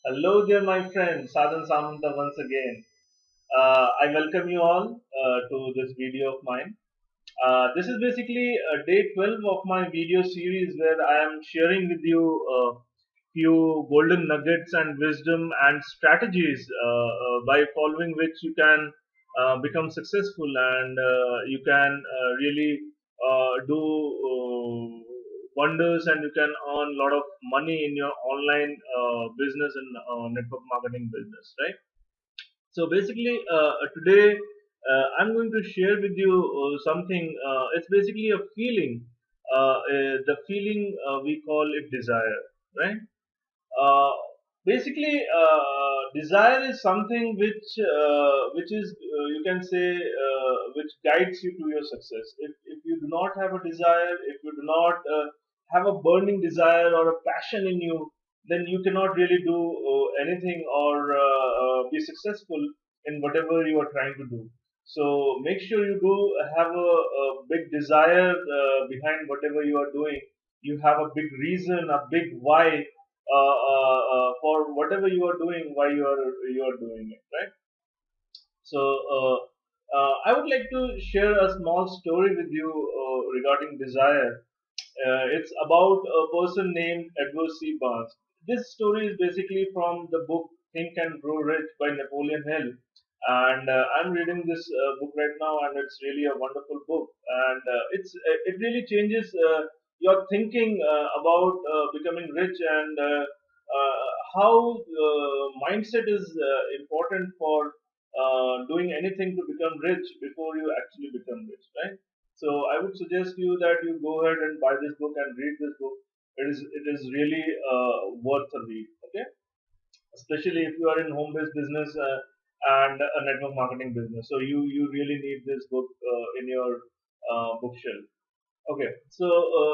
Hello there, my friend Sadhan Samanta once again. I welcome you all to this video of mine. This is basically day 12 of my video series where I am sharing with you a few golden nuggets and wisdom and strategies by following which you can become successful and you can really do wonders and you can earn a lot of money in your online business and network marketing business, right? So basically, today I'm going to share with you something. It's basically a feeling. The feeling we call it desire, right? Uh, basically, desire is something which is you can say which guides you to your success. If you do not have a desire, if you do not have a burning desire or a passion in you, then you cannot really do anything or be successful in whatever you are trying to do. So make sure you do have a big desire behind whatever you are doing. You have a big reason, a big why for whatever you are doing, why you are doing it, right? So I would like to share a small story with you regarding desire. It's about a person named Edward C. Barnes. This story is basically from the book Think and Grow Rich by Napoleon Hill, and I'm reading this book right now, and it's really a wonderful book, and it really changes your thinking about becoming rich and how mindset is important for doing anything to become rich before you actually become rich, right? So I would suggest you that you go ahead and buy this book and read this book. It is really worth a read. Okay, especially if you are in home based business and a network marketing business. So you really need this book in your bookshelf. Okay, so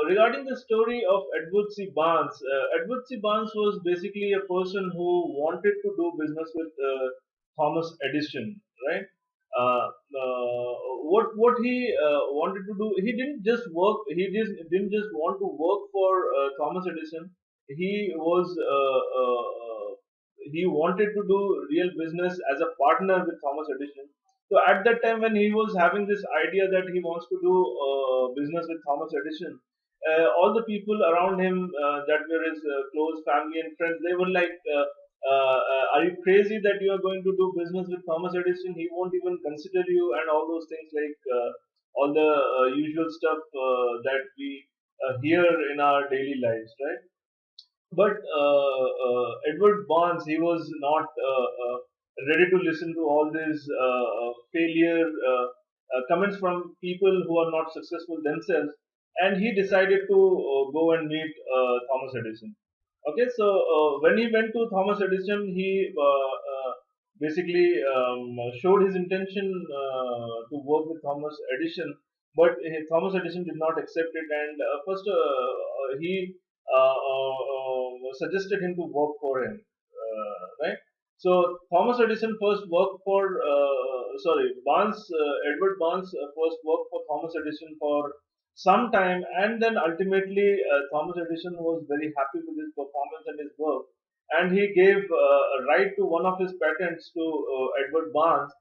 regarding the story of Edward C. Barnes, Edward C. Barnes was basically a person who wanted to do business with Thomas Edison, right? Uh, what he wanted to do, he didn't just work. He didn't just want to work for Thomas Edison. He was he wanted to do real business as a partner with Thomas Edison. So at that time, when he was having this idea that he wants to do business with Thomas Edison, all the people around him that were his close family and friends, they were like, "Are you crazy that you are going to do business with Thomas Edison? He won't even consider you," and all those things, like all the usual stuff that we hear in our daily lives, right? But Edward Barnes, he was not ready to listen to all these failure comments from people who are not successful themselves, and he decided to go and meet Thomas Edison. Okay, so when he went to Thomas Edison, he basically showed his intention to work with Thomas Edison, but Thomas Edison did not accept it, and first he suggested him to work for him, right? So Thomas Edison first worked for, Edward Barnes first worked for Thomas Edison for some time, and then ultimately Thomas Edison was very happy with his performance and his work, and he gave a right to one of his patents to Edward Barnes,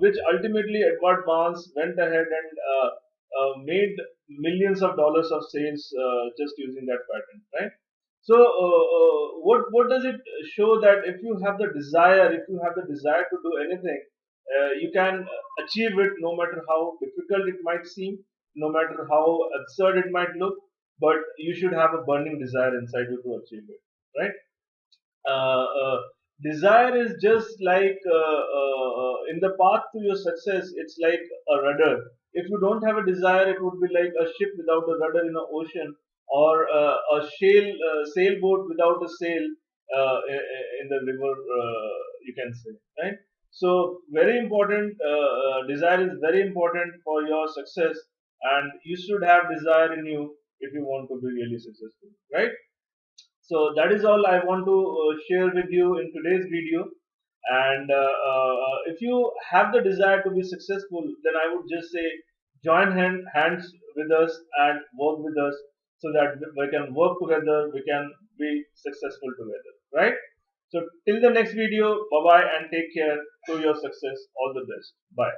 which ultimately Edward Barnes went ahead and made millions of dollars of sales just using that patent, right? So, what does it show? That if you have the desire, if you have the desire to do anything, you can achieve it, no matter how difficult it might seem, no matter how absurd it might look. But you should have a burning desire inside you to achieve it, right? uh, uh, Desire is just like in the path to your success, it's like a rudder. If you don't have a desire, it would be like a ship without a rudder in the ocean, or sailboat without a sail in the river, you can say, right? So very important, desire is very important for your success, and you should have desire in you if you want to be really successful, right? So that is all I want to share with you in today's video. And if you have the desire to be successful, then I would just say join hands with us and work with us, so that we can work together, we can be successful together, right? So till the next video, bye bye and take care to your success. All the best. Bye.